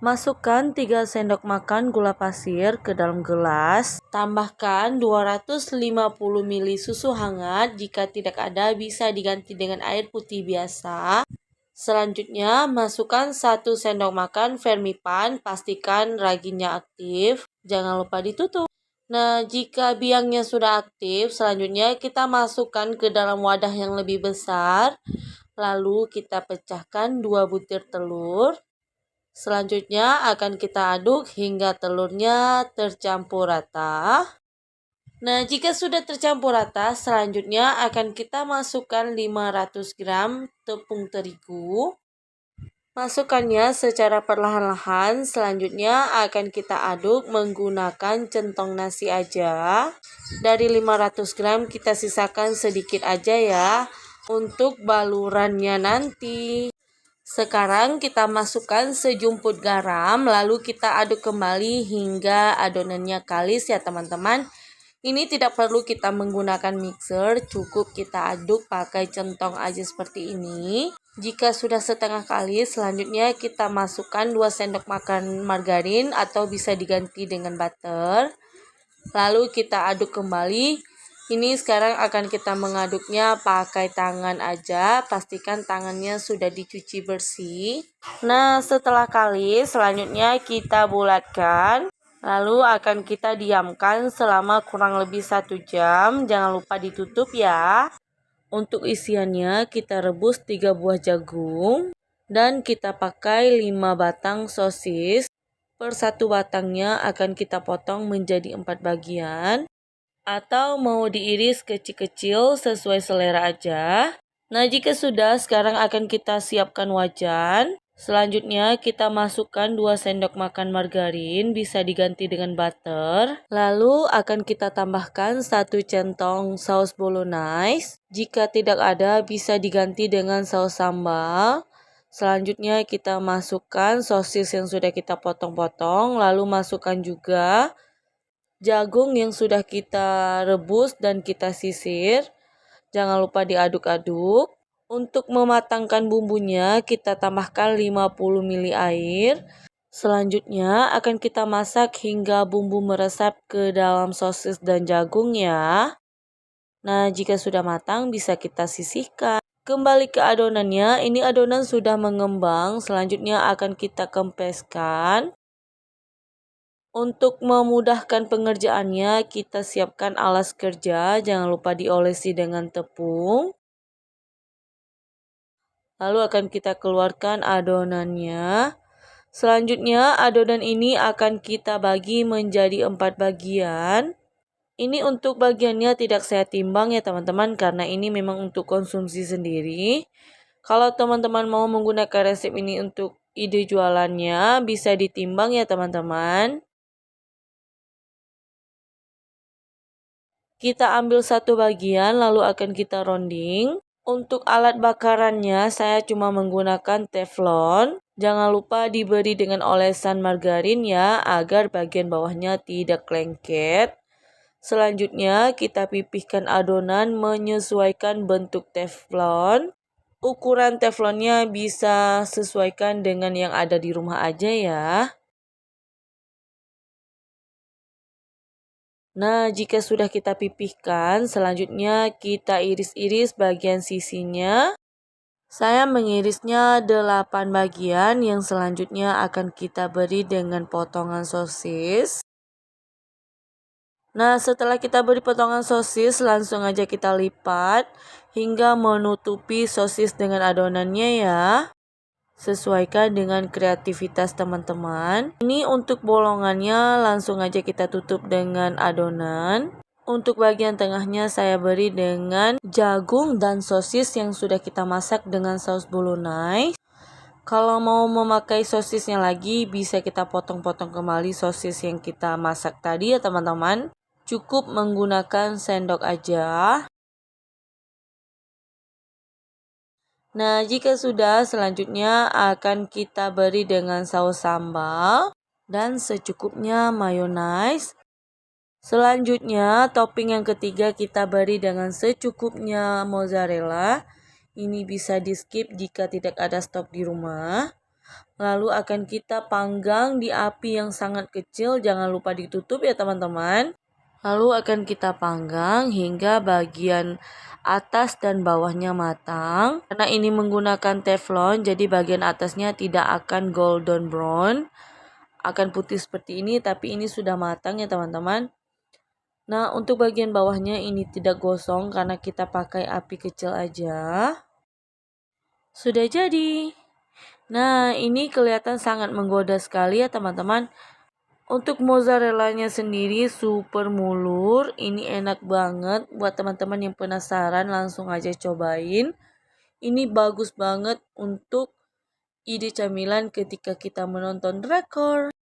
Masukkan 3 sendok makan gula pasir ke dalam gelas. Tambahkan 250 ml susu hangat. Jika tidak ada, bisa diganti dengan air putih biasa. Selanjutnya, masukkan 1 sendok makan Fermipan. Pastikan raginya aktif. Jangan lupa ditutup. Nah, jika biangnya sudah aktif, selanjutnya kita masukkan ke dalam wadah yang lebih besar. Lalu kita pecahkan 2 butir telur. Selanjutnya akan kita aduk hingga telurnya tercampur rata. Nah, jika sudah tercampur rata, selanjutnya akan kita masukkan 500 gram tepung terigu. Masukkannya secara perlahan-lahan. Selanjutnya akan kita aduk menggunakan centong nasi aja. Dari 500 gram kita sisakan sedikit aja ya untuk balurannya nanti. Sekarang kita masukkan sejumput garam, lalu kita aduk kembali hingga adonannya kalis ya teman-teman. Ini tidak perlu kita menggunakan mixer, cukup kita aduk pakai centong aja seperti ini. Jika sudah setengah kalis, selanjutnya kita masukkan 2 sendok makan margarin atau bisa diganti dengan butter. Lalu kita aduk kembali. Ini sekarang akan kita mengaduknya pakai tangan aja. Pastikan tangannya sudah dicuci bersih. Nah, setelah kalis, selanjutnya kita bulatkan. Lalu akan kita diamkan selama kurang lebih 1 jam. Jangan lupa ditutup ya. Untuk isiannya kita rebus 3 buah jagung. Dan kita pakai 5 batang sosis. Per 1 batangnya akan kita potong menjadi 4 bagian. Atau mau diiris kecil-kecil sesuai selera aja. Nah, jika sudah, sekarang akan kita siapkan wajan. Selanjutnya kita masukkan 2 sendok makan margarin, bisa diganti dengan butter. Lalu akan kita tambahkan 1 centong saus bolognese. Jika tidak ada, bisa diganti dengan saus sambal. Selanjutnya kita masukkan sosis yang sudah kita potong-potong, lalu masukkan juga jagung yang sudah kita rebus dan kita sisir. Jangan lupa diaduk-aduk. Untuk mematangkan bumbunya, kita tambahkan 50 ml air. Selanjutnya akan kita masak hingga bumbu meresap ke dalam sosis dan jagung ya. Nah, jika sudah matang bisa kita sisihkan. Kembali ke adonannya, ini adonan sudah mengembang. Selanjutnya akan kita kempeskan. Untuk memudahkan pengerjaannya, kita siapkan alas kerja. Jangan lupa diolesi dengan tepung. Lalu akan kita keluarkan adonannya. Selanjutnya, adonan ini akan kita bagi menjadi 4 bagian. Ini untuk bagiannya tidak saya timbang ya teman-teman, karena ini memang untuk konsumsi sendiri. Kalau teman-teman mau menggunakan resep ini untuk ide jualannya, bisa ditimbang ya teman-teman. Kita ambil 1 bagian lalu akan kita rounding. Untuk alat bakarannya saya cuma menggunakan teflon. Jangan lupa diberi dengan olesan margarin ya, agar bagian bawahnya tidak lengket. Selanjutnya kita pipihkan adonan menyesuaikan bentuk teflon. Ukuran teflonnya bisa sesuaikan dengan yang ada di rumah aja ya. Nah, jika sudah kita pipihkan, selanjutnya kita iris-iris bagian sisinya. Saya mengirisnya 8 bagian yang selanjutnya akan kita beri dengan potongan sosis. Nah, setelah kita beri potongan sosis, langsung aja kita lipat hingga menutupi sosis dengan adonannya ya. Sesuaikan dengan kreativitas teman-teman. Ini untuk bolongannya langsung aja kita tutup dengan adonan. Untuk bagian tengahnya saya beri dengan jagung dan sosis yang sudah kita masak dengan saus bolognese. Kalau mau memakai sosisnya lagi, bisa kita potong-potong kembali sosis yang kita masak tadi ya teman-teman. Cukup menggunakan sendok aja. Nah, jika sudah, selanjutnya akan kita beri dengan saus sambal dan secukupnya mayonaise. Selanjutnya, topping yang ketiga kita beri dengan secukupnya mozzarella. Ini bisa di skip jika tidak ada stok di rumah. Lalu akan kita panggang di api yang sangat kecil, jangan lupa ditutup ya teman-teman. Lalu akan kita panggang hingga bagian atas dan bawahnya matang. Karena ini menggunakan teflon, jadi bagian atasnya tidak akan golden brown. Akan putih seperti ini, tapi ini sudah matang ya teman-teman. Nah, untuk bagian bawahnya ini tidak gosong karena kita pakai api kecil aja. Sudah jadi. Nah, ini kelihatan sangat menggoda sekali ya teman-teman. Untuk mozzarellanya sendiri super mulur. Ini enak banget. Buat teman-teman yang penasaran langsung aja cobain. Ini bagus banget untuk ide camilan ketika kita menonton drakor.